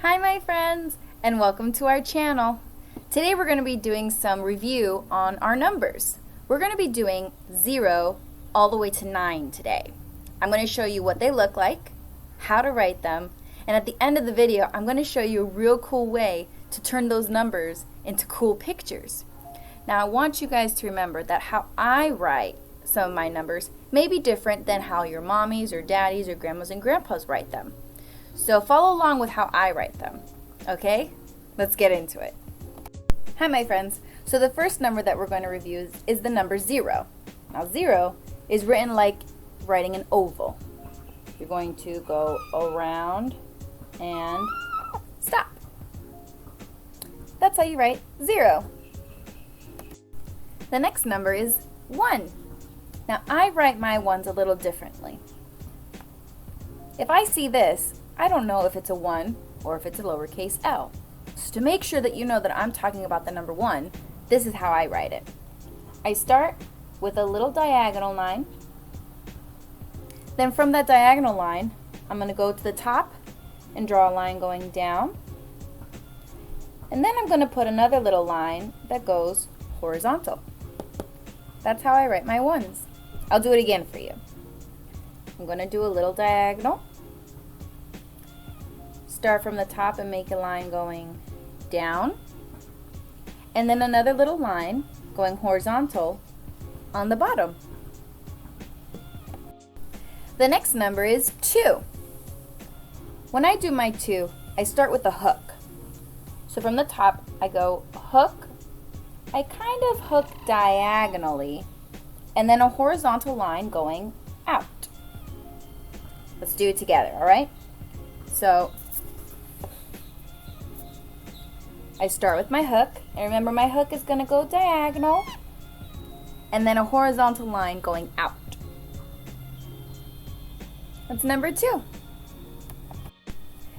Hi my friends, and welcome to our channel. Today we're going to be doing some review on our numbers. We're going to be doing 0 all the way to 9 today. I'm going to show you what they look like, how to write them, and at the end of the video I'm going to show you a real cool way to turn those numbers into cool pictures. Now I want you guys to remember that how I write some of my numbers may be different than how your mommies or daddies or grandmas and grandpas write them. So follow along with how I write them, okay? Let's get into it. Hi my friends. So the first number that we're going to review is the number 0. Now 0 is written like writing an oval. You're going to go around and stop. That's how you write 0. The next number is 1. Now I write my ones a little differently. If I see this, I don't know if it's a 1 or if it's a lowercase l. So to make sure that you know that I'm talking about the number 1, this is how I write it. I start with a little diagonal line. Then from that diagonal line, I'm going to go to the top and draw a line going down. And then I'm going to put another little line that goes horizontal. That's how I write my ones. I'll do it again for you. I'm going to do a little diagonal. Start from the top and make a line going down, and then another little line going horizontal on the bottom. The next number is 2. When I do my 2, I start with a hook. So from the top I go hook, I kind of hook diagonally, and then a horizontal line going out. Let's do it together, alright? So I start with my hook, and remember my hook is going to go diagonal, and then a horizontal line going out. That's number 2.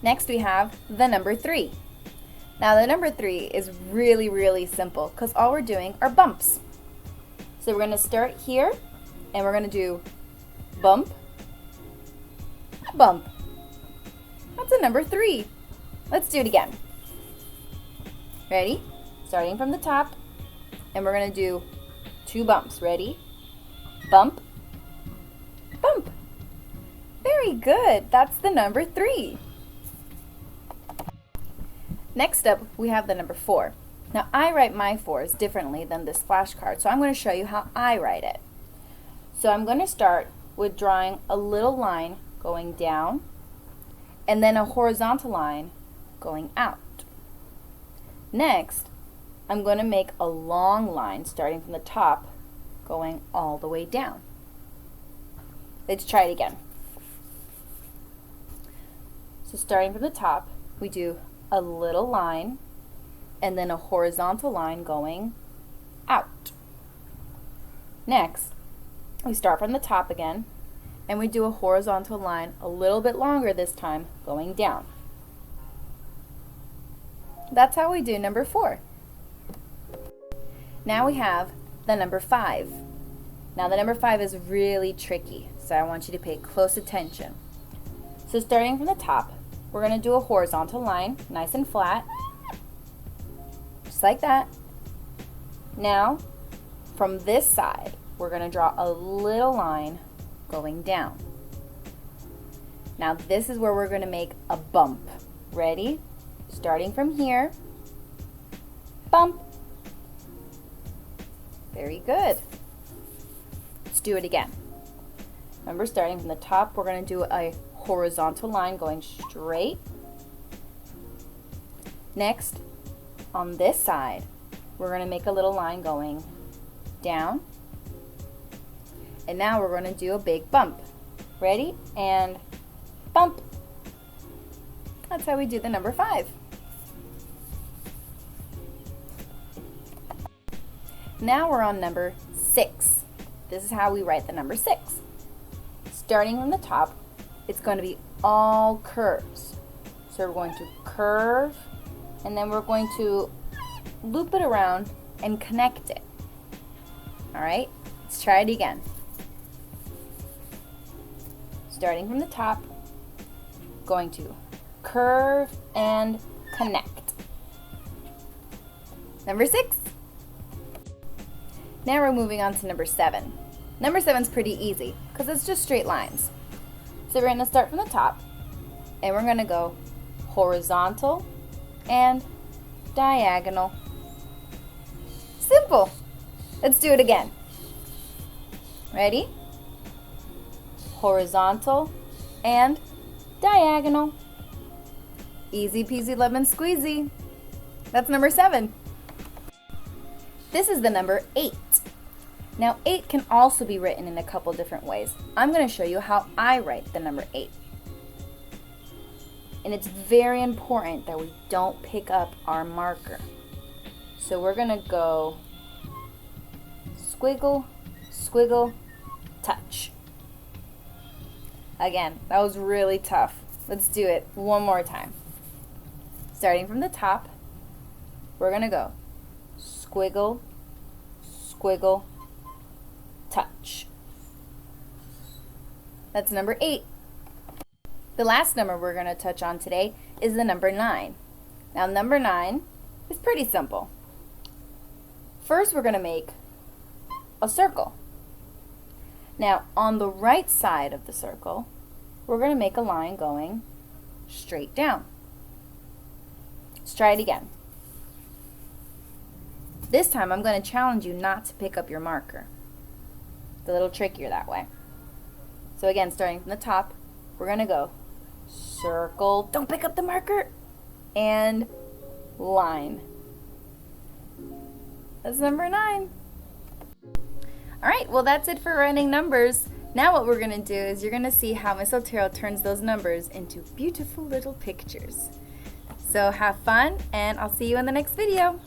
Next we have the number 3. Now the number 3 is really simple because all we're doing are bumps. So we're going to start here, and we're going to do bump, bump. That's a number 3. Let's do it again. Ready? Starting from the top, and we're going to do 2 bumps. Ready? Bump, bump. Very good. That's the number 3. Next up, we have the number 4. Now, I write my 4s differently than this flashcard, so I'm going to show you how I write it. So I'm going to start with drawing a little line going down, and then a horizontal line going out. Next, I'm going to make a long line starting from the top, going all the way down. Let's try it again. So starting from the top, we do a little line, and then a horizontal line going out. Next, we start from the top again, and we do a horizontal line a little bit longer this time, going down. That's how we do number 4. Now we have the number 5. Now the number 5 is really tricky, so I want you to pay close attention. So starting from the top, we're going to do a horizontal line, nice and flat, just like that. Now, from this side, we're going to draw a little line going down. Now this is where we're going to make a bump. Ready? Starting from here, bump. Very good. Let's do it again. Remember, starting from the top, we're going to do a horizontal line going straight. Next, on this side, we're going to make a little line going down. And now we're going to do a big bump. Ready? And bump. That's how we do the number 5. Now we're on number 6. This is how we write the number 6. Starting from the top, it's going to be all curves. So we're going to curve, and then we're going to loop it around and connect it. Alright, let's try it again. Starting from the top, going to curve, and connect. Number 6. Now we're moving on to number 7. Number 7 is pretty easy because it's just straight lines. So we're going to start from the top and we're going to go horizontal and diagonal. Simple. Let's do it again. Ready? Horizontal and diagonal. Easy peasy lemon squeezy. That's number 7. This is the number 8. Now 8 can also be written in a couple different ways. I'm going to show you how I write the number 8. And it's very important that we don't pick up our marker. So we're going to go squiggle, squiggle, touch. Again, that was really tough. Let's do it one more time. Starting from the top, we're going to go squiggle, squiggle, touch. That's number 8. The last number we're going to touch on today is the number 9. Now number 9 is pretty simple. First we're going to make a circle. Now on the right side of the circle, we're going to make a line going straight down. Let's try it again. This time I'm going to challenge you not to pick up your marker. It's a little trickier that way. So again, starting from the top, we're going to go circle, don't pick up the marker, and line. That's number 9. Alright, well that's it for writing numbers. Now what we're going to do is you're going to see how Miss Otero turns those numbers into beautiful little pictures. So have fun, and I'll see you in the next video.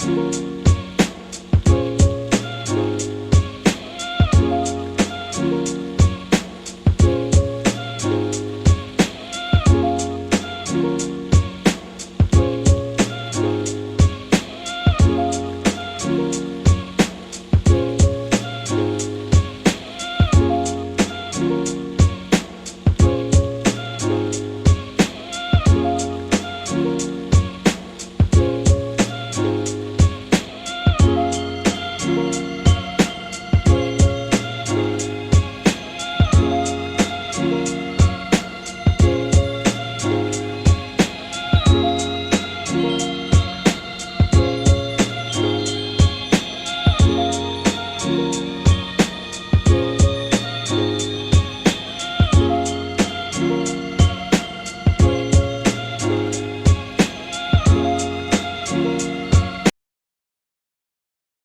Bye.